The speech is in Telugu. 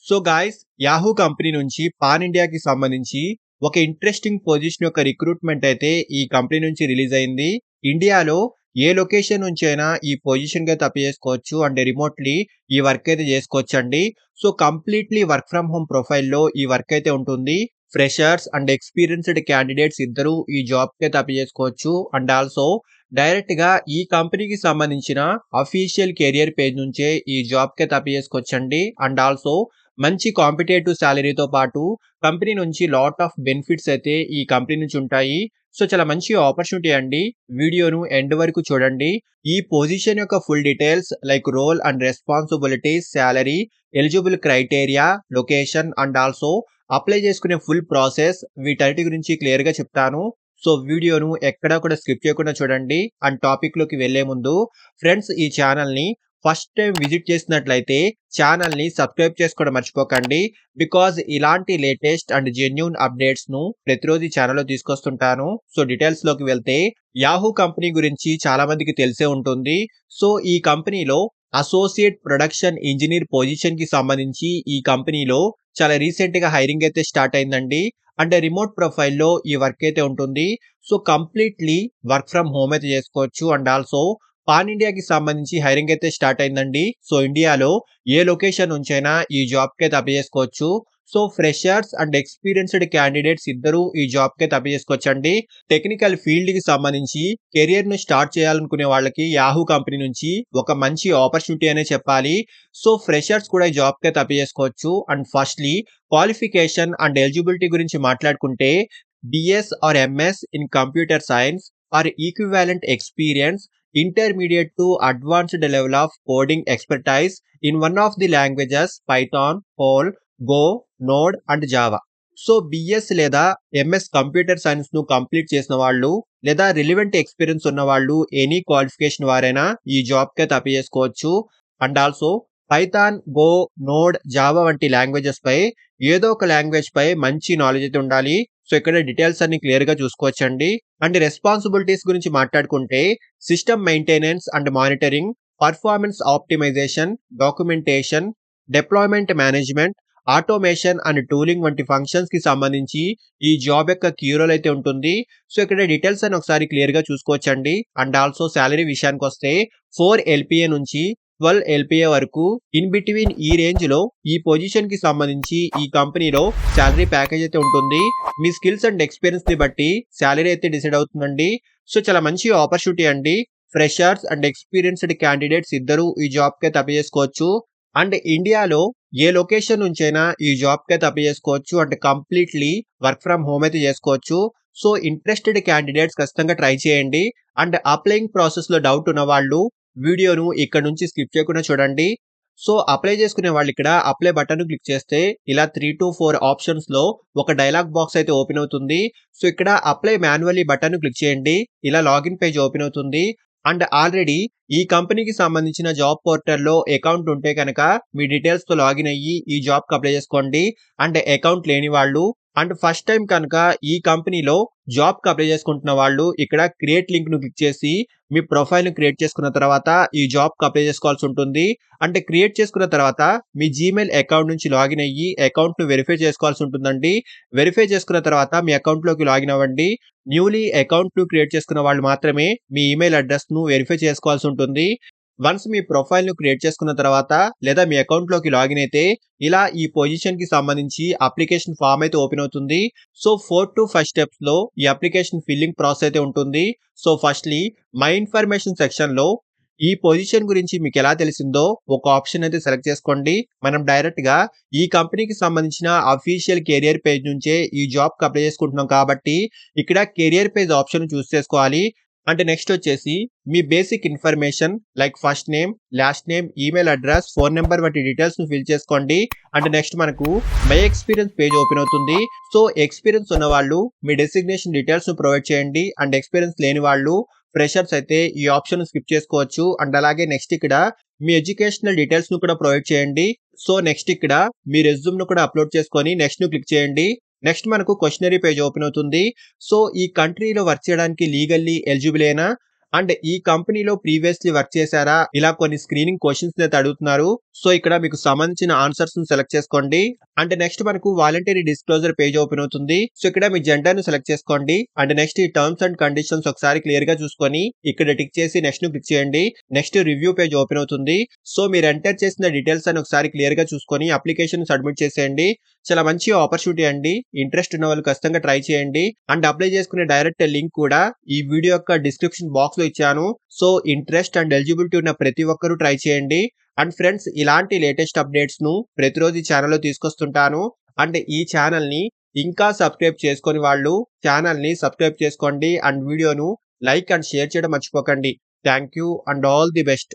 సో గాయ్స్, యాహూ కంపెనీ నుంచి పాన్ ఇండియాకి సంబంధించి ఒక ఇంట్రెస్టింగ్ పొజిషన్ యొక్క రిక్రూట్మెంట్ అయితే ఈ కంపెనీ నుంచి రిలీజ్ అయింది. ఇండియాలో ఏ లొకేషన్ నుంచి అయినా ఈ పొజిషన్ కి అప్లై చేసుకోవచ్చు అండ్ రిమోట్లీ ఈ వర్క్ అయితే చేసుకోవచ్చండి. So completely work from home ప్రొఫైల్లో ఈ వర్క్ అయితే ఉంటుంది. ఫ్రెషర్స్ అండ్ ఎక్స్పీరియన్స్డ్ క్యాండిడేట్స్ ఇద్దరు ఈ జాబ్ కి అయితే అప్లై చేసుకోవచ్చు. అండ్ ఆల్సో డైరెక్ట్ గా ఈ కంపెనీకి సంబంధించిన అఫీషియల్ కెరియర్ పేజ్ నుంచే ఈ జాబ్ కి అయితే అప్లై చేసుకోవచ్చండి. అండ్ ఆల్సో మంచి కాంపిటేటివ్ సాలరీతో పాటు కంపెనీ నుంచి లాట్ ఆఫ్ బెనిఫిట్స్ అయితే ఈ కంపెనీ నుంచి ఉంటాయి. సో చాలా మంచి ఆపర్చునిటీ అండి. వీడియోను ఎండ్ వరకు చూడండి. ఈ పొజిషన్ యొక్క full details like role and responsibilities, salary, eligible criteria, location and also apply చేసుకునే ఫుల్ ప్రాసెస్ వీటన్నిటి గురించి క్లియర్ గా చెప్తాను. సో వీడియోను ఎక్కడా కూడా స్కిప్ చేయకుండా చూడండి. అండ్ టాపిక్ లోకి వెళ్లే ముందు ఫ్రెండ్స్, ఈ ఛానల్ ని ఫస్ట్ టైం విజిట్ చేసినట్లయితే ఛానల్ ని సబ్స్క్రైబ్ చేసుకోవడం మర్చిపోకండి. బికాజ్ ఇలాంటి లేటెస్ట్ అండ్ జెన్యూన్ అప్డేట్స్ ను ప్రతిరోజు ఈ ఛానల్లో తీసుకొస్తుంటాను. సో డీటెయిల్స్ లోకి వెళ్తే, యాహూ కంపెనీ గురించి చాలా మందికి తెలిసే ఉంటుంది. సో ఈ కంపెనీలో అసోసియేట్ ప్రొడక్షన్ ఇంజనీర్ పొజిషన్ కి సంబంధించి ఈ కంపెనీలో చాలా రీసెంట్ గా హైరింగ్ అయితే స్టార్ట్ అయిందండి. అంటే రిమోట్ ప్రొఫైల్లో ఈ వర్క్ అయితే ఉంటుంది. So completely work from home అయితే చేసుకోవచ్చు. అండ్ ఆల్సో పాన్ ఇండియాకి సంబంధించి హైరింగ్ అయితే స్టార్ట్ అయిందండి. సో ఇండియాలో ఏ లొకేషన్ నుంచైనా ఈ జాబ్ కి అయితే అప్లై చేసుకోవచ్చు. So freshers and experienced candidates ఇద్దరు ఈ జాబ్ కి అయితే అప్లై చేసుకోవచ్చండి. టెక్నికల్ ఫీల్డ్ కి సంబంధించి కెరియర్ ను స్టార్ట్ చేయాలనుకునే వాళ్ళకి యాహూ కంపెనీ నుంచి ఒక మంచి ఆపర్చునిటీ అనే చెప్పాలి. సో ఫ్రెషర్స్ కూడా ఈ జాబ్ కి అయితే అప్లై చేసుకోవచ్చు. And firstly qualification and eligibility గురించి మాట్లాడుకుంటే, BS or MS in computer science or equivalent experience intermediate to advanced level of coding expertise in one of the languages Python, Perl, Go, Node and Java. So BS లేదా ఎంఎస్ కంప్యూటర్ సైన్స్ ను కంప్లీట్ చేసిన వాళ్ళు లేదా రిలివెంట్ ఎక్స్పీరియన్స్ ఉన్న వాళ్ళు ఎనీ క్వాలిఫికేషన్ వారైనా ఈ జాబ్ కి అప్లై చేసుకోవచ్చు. And also Python, go, node, Java వంటి లాంగ్వేజెస్ పై ఏదో ఒక లాంగ్వేజ్ పై మంచి నాలెడ్జ్ అయితే ఉండాలి. సో ఇక్కడ డీటెయిల్స్ అన్ని క్లియర్ గా చూసుకోవచ్చండి. అండ్ రెస్పాన్సిబిలిటీస్ గురించి మాట్లాడుకుంటే, system maintenance and monitoring, performance optimisation, documentation, deployment management, automation and tooling వంటి ఫంక్షన్స్ కి సంబంధించి ఈ జాబ్ యొక్క కీ రోల్ అయితే ఉంటుంది. సో ఇక్కడ డీటెయిల్స్ అని ఒకసారి క్లియర్ గా చూసుకోవచ్చండి. అండ్ ఆల్సో సాలరీ విషయానికి వస్తే 4 LPA నుంచి 12 LPA వరకు ఇన్ బిట్వీన్ ఈ రేంజ్ లో ఈ పొజిషన్ కి సంబంధించి ఈ కంపెనీలో సాలరీ ప్యాకేజ్ అయితే ఉంటుంది. మీ స్కిల్స్ అండ్ ఎక్స్పీరియన్స్ ని బట్టి సాలరీ అయితే డిసైడ్ అవుతుందండి. సో చాలా మంచి ఆపర్చునిటీ అండి. ఫ్రెషర్స్ అండ్ ఎక్స్పీరియన్స్డ్ క్యాండిడేట్స్ ఇద్దరు ఈ జాబ్ కి అయితే అప్లై చేసుకోవచ్చు. అండ్ ఇండియాలో ఏ లొకేషన్ నుంచైనా ఈ జాబ్ కి అయితే అప్లై చేసుకోవచ్చు. అంటే కంప్లీట్లీ వర్క్ ఫ్రమ్ హోమ్ అయితే చేసుకోవచ్చు. సో ఇంట్రెస్టెడ్ క్యాండిడేట్స్ ఖచ్చితంగా ట్రై చేయండి. అండ్ అప్లైయింగ్ ప్రాసెస్ లో డౌట్ ఉన్న వాళ్ళు వీడియోను ఇక్కడ నుంచి స్కిప్ చేయకుండా చూడండి. సో అప్లై చేసుకునే వాళ్ళు ఇక్కడ అప్లై బటన్ క్లిక్ చేస్తే ఇలా 3 to 4 ఆప్షన్స్ లో ఒక డైలాగ్ బాక్స్ అయితే ఓపెన్ అవుతుంది. సో ఇక్కడ అప్లై మాన్యువల్లీ బటన్ క్లిక్ చేయండి. ఇలా లాగిన్ పేజ్ ఓపెన్ అవుతుంది. అండ్ ఆల్రెడీ ఈ కంపెనీకి సంబంధించిన జాబ్ పోర్టల్లో అకౌంట్ ఉంటే కనుక మీ డీటెయిల్స్ తో లాగిన్ అయ్యి ఈ జాబ్ కి అప్లై చేసుకోండి. అండ్ అకౌంట్ లేని వాళ్ళు అండ్ ఫస్ట్ టైం కనుక ఈ కంపెనీలో జాబ్ కి అప్లై చేసుకుంటున్న వాళ్ళు ఇక్కడ క్రియేట్ లింక్ ను క్లిక్ చేసి మీ ప్రొఫైల్ ను క్రియేట్ చేసుకున్న తర్వాత ఈ జాబ్ కి అప్లై చేసుకోవాల్సి ఉంటుంది. అంటే క్రియేట్ చేసుకున్న తర్వాత మీ జీమెయిల్ అకౌంట్ నుంచి లాగిన్ అయ్యి అకౌంట్ ను వెరిఫై చేసుకోవాల్సి ఉంటుందండి. వెరిఫై చేసుకున్న తర్వాత మీ అకౌంట్ లోకి లాగిన్ అవ్వండి. న్యూలీ అకౌంట్ ను క్రియేట్ చేసుకున్న వాళ్ళు మాత్రమే మీ ఈమెయిల్ అడ్రస్ ను వెరిఫై చేసుకోవాల్సి ఉంటుంది. వన్స్ మీ ప్రొఫైల్ ను క్రియేట్ చేసుకున్న తర్వాత లేదా మీ అకౌంట్ లోకి లాగిన్ అయితే ఇలా ఈ పొజిషన్ కి సంబంధించి అప్లికేషన్ ఫామ్ అయితే ఓపెన్ అవుతుంది. సో 4 to 5 స్టెప్స్ లో ఈ అప్లికేషన్ ఫిల్లింగ్ ప్రాసెస్ అయితే ఉంటుంది. So firstly my information section లో ఈ పొజిషన్ గురించి మీకు ఎలా తెలిసిందో ఒక ఆప్షన్ అయితే సెలెక్ట్ చేసుకోండి. మనం డైరెక్ట్ గా ఈ కంపెనీకి సంబంధించిన అఫీషియల్ కెరియర్ పేజ్ నుంచే ఈ జాబ్ కి అప్లై చేసుకుంటున్నాం కాబట్టి ఇక్కడ కెరియర్ పేజ్ ఆప్షన్ చూస్ చేసుకోవాలి. అంటే నెక్స్ట్ వచ్చేసి మీ basic information like first name, last name, email address, phone number వంటి డీటెయిల్స్ ను ఫిల్ చేసుకోండి. అంటే నెక్స్ట్ మనకు మై ఎక్స్పీరియన్స్ పేజ్ ఓపెన్ అవుతుంది. సో ఎక్స్పీరియన్స్ ఉన్న వాళ్ళు మీ డెసిగ్నేషన్ డీటెయిల్స్ ను ప్రొవైడ్ చేయండి. అండ్ ఎక్స్పీరియన్స్ లేని వాళ్ళు ఫ్రెషర్స్ అయితే ఈ ఆప్షన్ స్కిప్ చేసుకోవచ్చు. అండ్ అలాగే నెక్స్ట్ ఇక్కడ మీ ఎడ్యుకేషనల్ డీటెయిల్స్ ను కూడా ప్రొవైడ్ చేయండి. సో నెక్స్ట్ ఇక్కడ మీ రెజ్యూమ్ ను కూడా అప్లోడ్ చేసుకొని నెక్స్ట్ ను క్లిక్ చేయండి. నెక్స్ట్ మనకు క్వశ్చనరీ పేజ్ ఓపెన్ అవుతుంది. సో ఈ కంట్రీలో వర్క్ చేయడానికి లీగల్లీ ఎలిజిబుల్ అయినా అండ్ ఈ కంపెనీలో ప్రీవియస్‌లీ వర్క్ చేశారా? ఇలా కొన్ని స్క్రీనింగ్ క్వెషన్స్ అయితే అడుగుతున్నారు. సో, ఇక్కడ మీకు సంబంధించిన ఆన్సర్స్‌ని సెలెక్ట్ చేసుకోండి. అండ్ నెక్స్ట్ మనకు వాలంటరీ డిస్క్లోజర్ పేజ్ ఓపెన్ అవుతుంది. సో, ఇక్కడ మీ జెండర్‌ని సెలెక్ట్ చేసుకోండి. అండ్ నెక్స్ట్ ఈ టర్మ్స్ అండ్ కండిషన్స్ ఒకసారి క్లియర్‌గా చూసుకొని ఇక్కడ టిక్ చేసి నెక్స్ట్‌ని క్లిక్ చేయండి. నెక్స్ట్ రివ్యూ పేజ్ ఓపెన్ అవుతుంది. సో, మీరు ఎంటర్ చేసిన డీటెయిల్స్ అన్ని ఒకసారి క్లియర్‌గా చూసుకొని అప్లికేషన్ సబ్మిట్ చేసేయండి. చాలా మంచి ఆపర్చునిటీ అండి. ఇంట్రెస్ట్ ఉన్న వాళ్ళు ఖచ్చితంగా ట్రై చేయండి. అండ్ అప్లై చేసుకునే డైరెక్ట్ లింక్ కూడా ఈ వీడియో యొక్క డిస్క్రిప్షన్ బాక్స్‌లో ఇచ్చాను. సో, ఇంట్రెస్ట్ అండ్ ఎలిజిబిలిటీ ఉన్న ప్రతి ఒక్కరూ ట్రై చేయండి. అండ్ ఫ్రెండ్స్ ఇలాంటి లేటెస్ట్ అప్డేట్స్‌ను ప్రతిరోజు ఈ ఛానెల్‌లో తీసుకొస్తుంటాను. అండ్ ఈ ఛానెల్‌ని ఇంకా సబ్స్క్రైబ్ చేసుకోని వాళ్ళు ఛానెల్‌ని సబ్స్క్రైబ్ చేసుకోండి. అండ్ వీడియోను లైక్ అండ్ షేర్ చేయడం మర్చిపోకండి. Thank you and all the best.